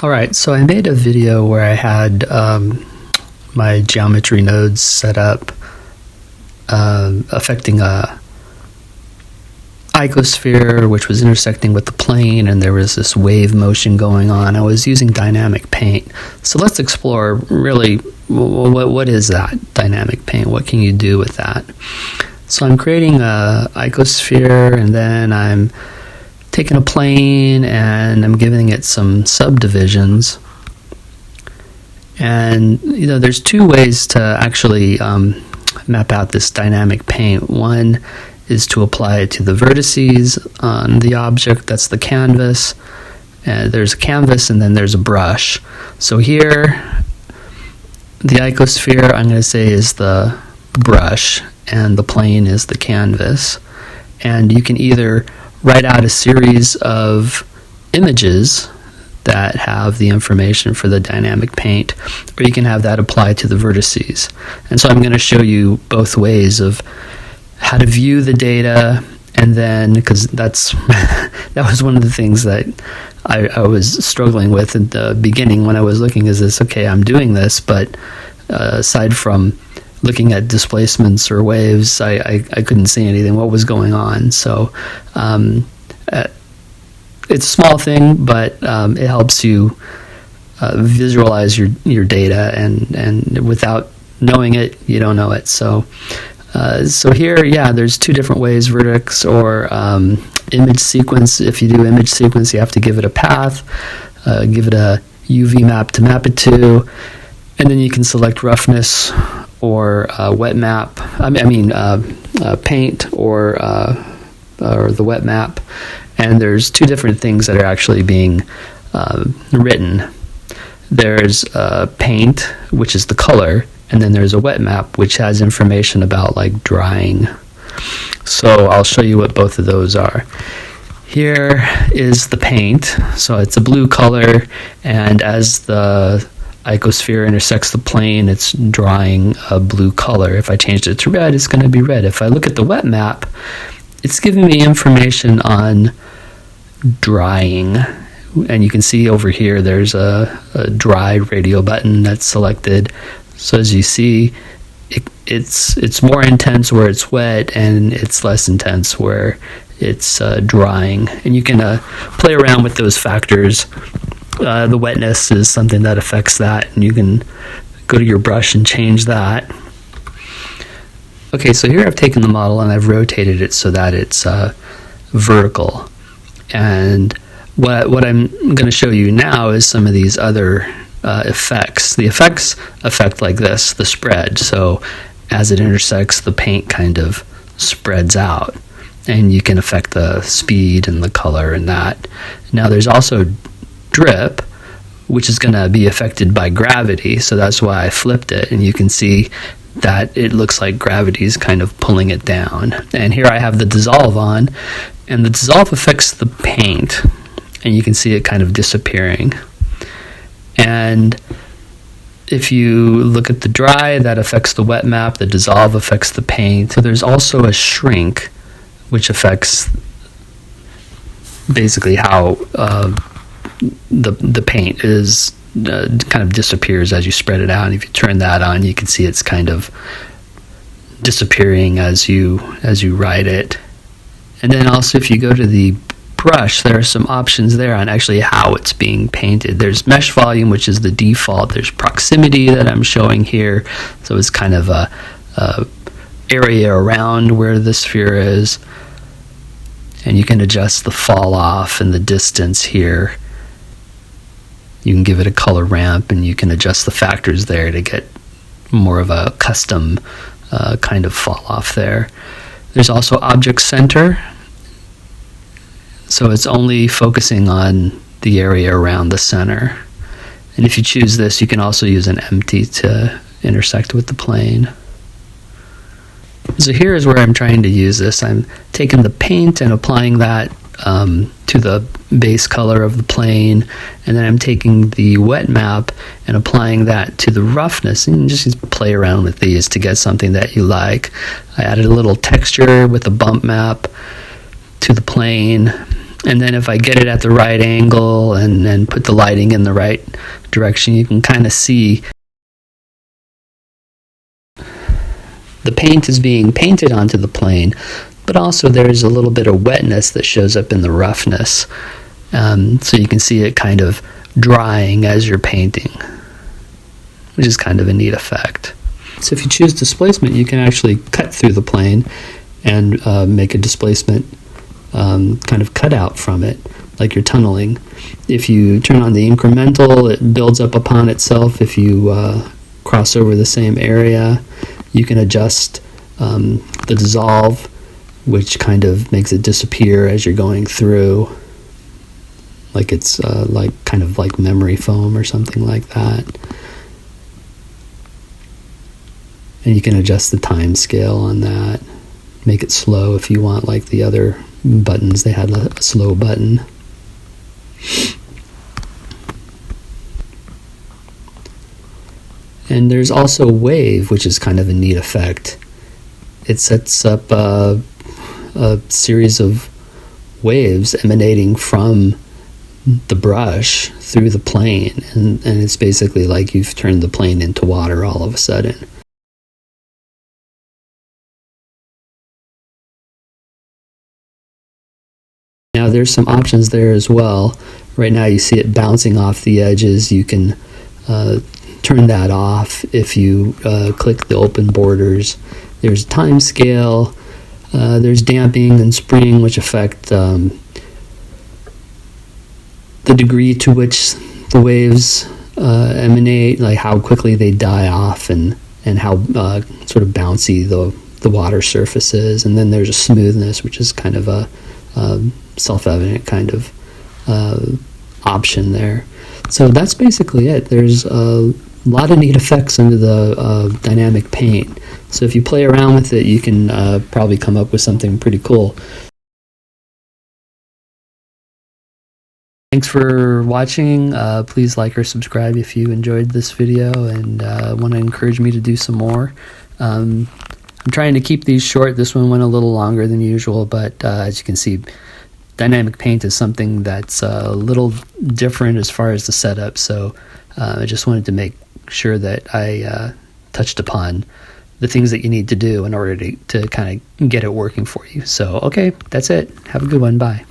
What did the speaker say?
Alright, so I made a video where I had my geometry nodes set up affecting a icosphere which was intersecting with the plane, and there was this wave motion going on. I was using dynamic paint. So let's explore really what is that dynamic paint? What can you do with that? So I'm creating a icosphere, and then I'm taking a plane and I'm giving it some subdivisions. And there's two ways to actually map out this dynamic paint. One is to apply it to the vertices on the object, that's the canvas. There's a canvas and then there's a brush. So here, the icosphere I'm going to say is the brush and the plane is the canvas. And you can either write out a series of images that have the information for the dynamic paint, or you can have that applied to the vertices. And so I'm going to show you both ways of how to view the data, and then, because that was one of the things that I was struggling with at the beginning when I was looking, is this, okay, I'm doing this, but aside from looking at displacements or waves, I couldn't see anything, what was going on. So it's a small thing, but it helps you visualize your data, and without knowing it, you don't know it. So here, there's two different ways: vertex or image sequence. If you do image sequence, you have to give it a path, give it a UV map to map it to, and then you can select roughness or wet map. Paint or the wet map. And there's two different things that are actually being written. There's paint, which is the color, and then there's a wet map, which has information about like drying. So I'll show you what both of those are. Here is the paint. So it's a blue color, and as the icosphere intersects the plane, it's drawing a blue color. If I changed it to red, it's going to be red. If I look at the wet map, it's giving me information on drying, and you can see over here there's a dry radio button that's selected. So as you see, it's more intense where it's wet, and it's less intense where it's drying. And you can play around with those factors. The wetness is something that affects that, and you can go to your brush and change that. Okay, so here I've taken the model and I've rotated it so that it's vertical. And what I'm going to show you now is some of these other effects. The effects affect like this, the spread. So as it intersects, the paint kind of spreads out. And you can affect the speed and the color and that. Now there's also drip, which is going to be affected by gravity. So that's why I flipped it. And you can see that it looks like gravity is kind of pulling it down. And here I have the dissolve on, and the dissolve affects the paint, and you can see it kind of disappearing. And if you look at the dry, that affects the wet map, the dissolve affects the paint. So there's also a shrink, which affects basically how the paint is kind of disappears as you spread it out. And if you turn that on, you can see it's kind of disappearing as you write it. And then also, if you go to the brush, there are some options there on actually how it's being painted. There's mesh volume, which is the default. There's proximity that I'm showing here, so it's kind of a area around where the sphere is. And you can adjust the fall off and the distance here. You can give it a color ramp, and you can adjust the factors there to get more of a custom kind of fall off there. There's also object center, so it's only focusing on the area around the center. And if you choose this, you can also use an empty to intersect with the plane. So here is where I'm trying to use this. I'm taking the paint and applying that to the base color of the plane, and then I'm taking the wet map and applying that to the roughness, and just play around with these to get something that you like. I added a little texture with a bump map to the plane, And then if I get it at the right angle and put the lighting in the right direction, you can kind of see the paint is being painted onto the plane, but also there's a little bit of wetness that shows up in the roughness. So you can see it kind of drying as you're painting, which is kind of a neat effect. So if you choose displacement, you can actually cut through the plane and make a displacement kind of cutout from it, like you're tunneling. If you turn on the incremental, it builds up upon itself. If you cross over the same area, you can adjust the dissolve, which kind of makes it disappear as you're going through, like it's kind of like memory foam or something like that. And you can adjust the time scale on that, make it slow if you want, like the other buttons, they had a slow button. And there's also wave, which is kind of a neat effect. It sets up a series of waves emanating from the brush through the plane, and it's basically like you've turned the plane into water all of a sudden. Now there's some options there as well. Right now you see it bouncing off the edges. You can turn that off if you click the open borders. There's time scale, there's damping and spring, which affect the degree to which the waves emanate, like how quickly they die off, and how sort of bouncy the water surface is. And then there's a smoothness, which is kind of a self-evident kind of option there. So that's basically it. There's a lot of neat effects under the dynamic paint. So if you play around with it, you can probably come up with something pretty cool. Thanks for watching. Please like or subscribe if you enjoyed this video and want to encourage me to do some more. I'm trying to keep these short. This one went a little longer than usual, but as you can see, dynamic paint is something that's a little different as far as the setup. So I just wanted to make sure that I touched upon the things that you need to do in order to kind of get it working for you. So, okay, that's it. Have a good one. Bye.